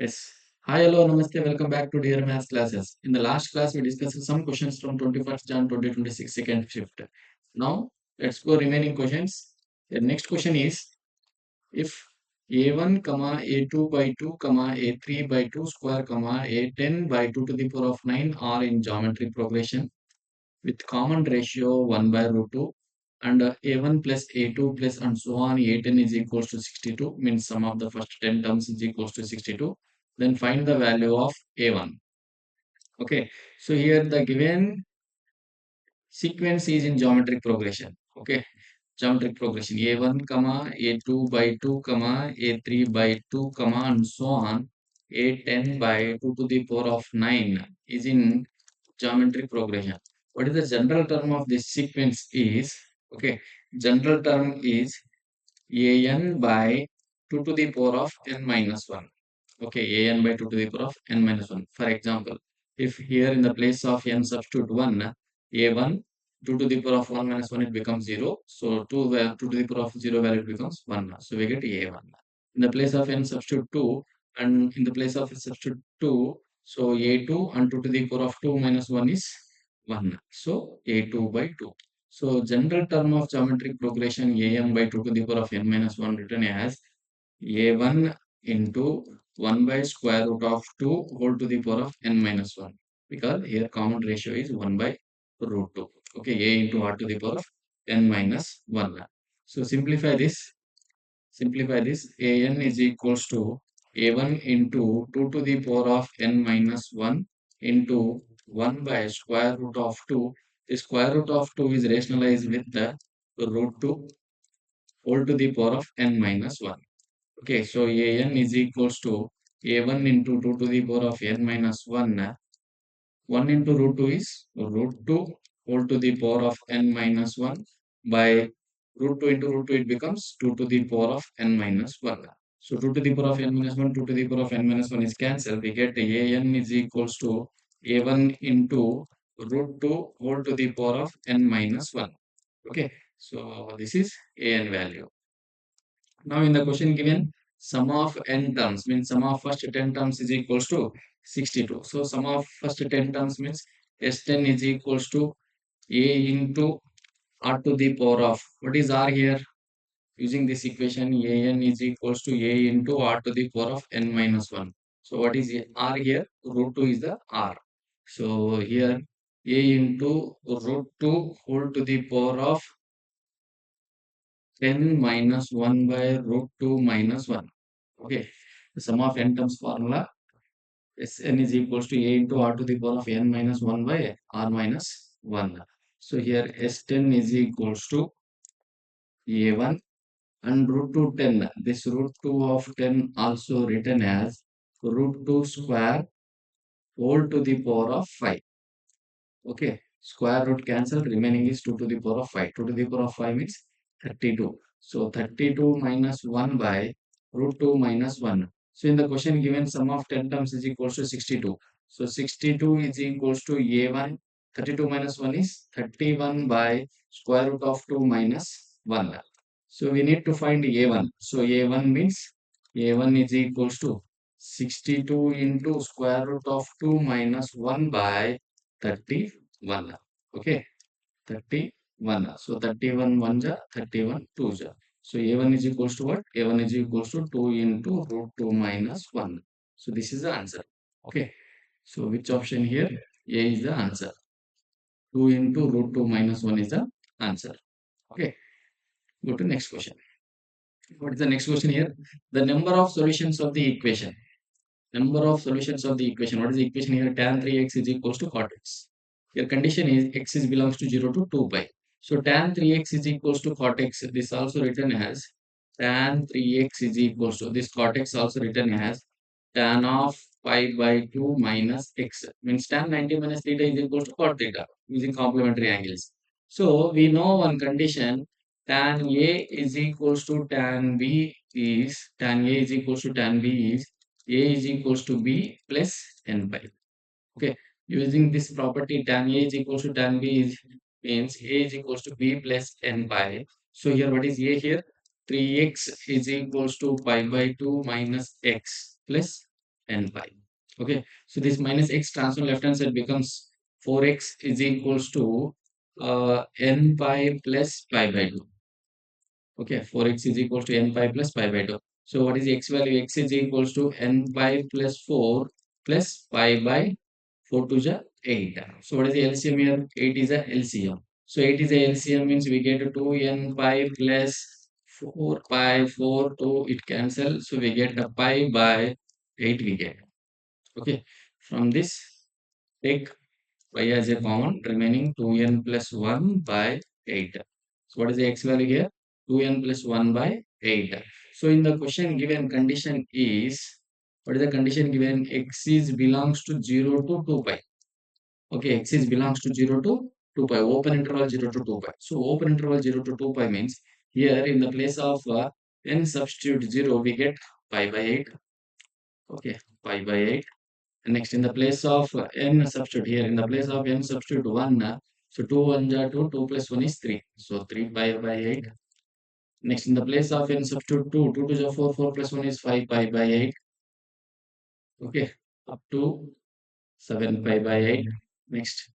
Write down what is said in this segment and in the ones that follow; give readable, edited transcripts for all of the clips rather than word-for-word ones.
Yes. Hi, hello, namaste. Welcome back to Dear Maths classes. In the last class, we discussed some questions from 21st Jan 2026 second shift. Now, let's go remaining questions. The next question is, if a1, comma a2 by 2, comma a3 by 2 square, comma a10 by 2 to the power of 9 are in geometry progression with common ratio 1 by root 2 and a1 plus a2 plus and so on a10 is equals to 62 means sum of the first 10 terms is equals to 62. Then find the value of a1. Okay, so here the given sequence is in geometric progression. Okay, geometric progression a1 comma a2 by 2 comma a3 by 2 comma and so on a10 by 2 to the power of 9 is in geometric progression. What is the general term of this sequence is, okay, general term is an by 2 to the power of n minus 1. Okay, an by 2 to the power of n minus 1. For example, if here in the place of n substitute 1, a1 2 to the power of 1 minus 1 it becomes 0. So 2 to the power of 0 value becomes 1. So we get a1. In the place of n substitute 2 and in the place of substitute 2, so a2 and 2 to the power of 2 minus 1 is 1. So a2 by 2. So general term of geometric progression an by 2 to the power of n minus 1 written as a1 into 1 by square root of 2 whole to the power of n minus 1, because here common ratio is 1 by root 2. Okay, a into r to the power of n minus 1. So simplify this an is equals to a1 into 2 to the power of n minus 1 into 1 by square root of 2. The square root of 2 is rationalized with the root 2 whole to the power of n minus 1. Okay, so an is equals to a1 into 2 to the power of n minus 1. 1 into root 2 is root 2 whole to the power of n minus 1 by root 2 into root 2 it becomes 2 to the power of n minus 1. So 2 to the power of n minus 1, 2 to the power of n minus 1 is cancelled. We get an is equals to a1 into root 2 whole to the power of n minus 1. Okay, so this is an value. Now in the question given, sum of n terms means sum of first 10 terms is equals to 62. So sum of first 10 terms means S10 is equals to a into r to the power of, what is r here? Using this equation, an is equals to a into r to the power of n minus 1. So what is r here? Root 2 is the r. So here a into root 2 whole to the power of 10 minus 1 by root 2 minus 1. Okay, the sum of n terms formula Sn is equals to a into r to the power of n minus 1 by r minus 1. So here S10 is equals to a1 and root 2 10. This root 2 of 10 also written as root 2 square whole to the power of 5. Okay, square root cancel, remaining is 2 to the power of 5. 2 to the power of 5 means 32. So 32 minus 1 by root 2 minus 1. So in the question given sum of 10 terms is equals to 62. So 62 is equals to a1. 32 minus 1 is 31 by square root of 2 minus 1. So we need to find a1. So a1 means a1 is equals to 62 into square root of 2 minus 1 by 31. Okay, 31. So 31 1 ja, 31 2 ja. So a1 is equals to what? A1 is equals to 2 into root 2 minus 1. So this is the answer. Okay. So which option here? A is the answer. 2 into root 2 minus 1 is the answer. Okay. Go to next question. What is the next question here? The number of solutions of the equation. Number of solutions of the equation. What is the equation here? Tan 3x is equals to cot x. Your condition is x is belongs to 0 to 2 pi. So tan 3x is equals to cot x. This also written as tan 3x is equals to, this cot x also written as tan of pi by 2 minus x. Means tan 90 minus theta is equals to cot theta using complementary angles. So we know one condition, tan A is equals to tan B is, tan A is equals to tan B is a is equals to b plus n pi. Okay, using this property tan a is equals to tan b is, means a is equals to b plus n pi. So here what is a here? 3x is equals to pi by 2 minus x plus n pi. Okay, so this minus x transform left hand side becomes 4x is equals to n pi plus pi by 2. Okay, 4x is equals to n pi plus pi by 2. So what is the x value? X is equals to n pi plus 4 plus pi by 4 to the 8. So what is the LCM here? 8 is a LCM. So 8 is a LCM means we get 2n pi plus 4 pi 4 2 it cancel. So we get a pi by 8 we get. Okay. From this take y as a common remaining 2n plus 1 by 8. So what is the x value here? 2n plus 1 by 8. So in the question given condition is, what is the condition given? X is belongs to 0 to 2 pi. Okay, x is belongs to 0 to 2 pi. Open interval 0 to 2 pi. So open interval 0 to 2 pi means here in the place of n substitute 0 we get pi by 8. Okay, pi by 8. Next, in the place of n substitute here, in the place of n substitute 1, so 2 1 ja 2, 2 plus 1 is 3. So 3 pi by 8. Next, in the place of n substitute 2, 2 to the 4, 4 plus 1 is 5 pi by 8. Okay, up to 7 pi by 8. Next,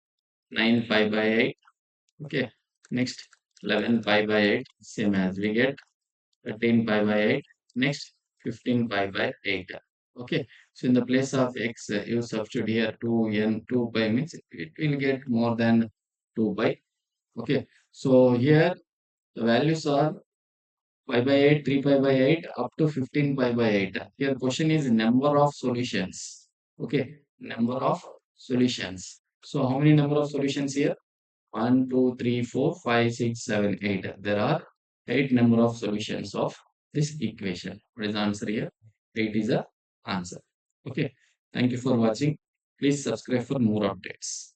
9 pi by 8. Okay, next, 11 pi by 8. Same as we get 13 pi by 8. Next, 15 pi by 8. Okay, so in the place of x, you substitute here 2n, 2 pi means it will get more than 2 pi. Okay, so here the values are pi by 8, 3 pi by 8 up to 15 pi by 8. Here question is number of solutions. Okay, number of solutions. So how many number of solutions here? 1, 2, 3, 4, 5, 6, 7, 8. There are 8 number of solutions of this equation. What is the answer here? 8 is the answer. Okay. Thank you for watching. Please subscribe for more updates.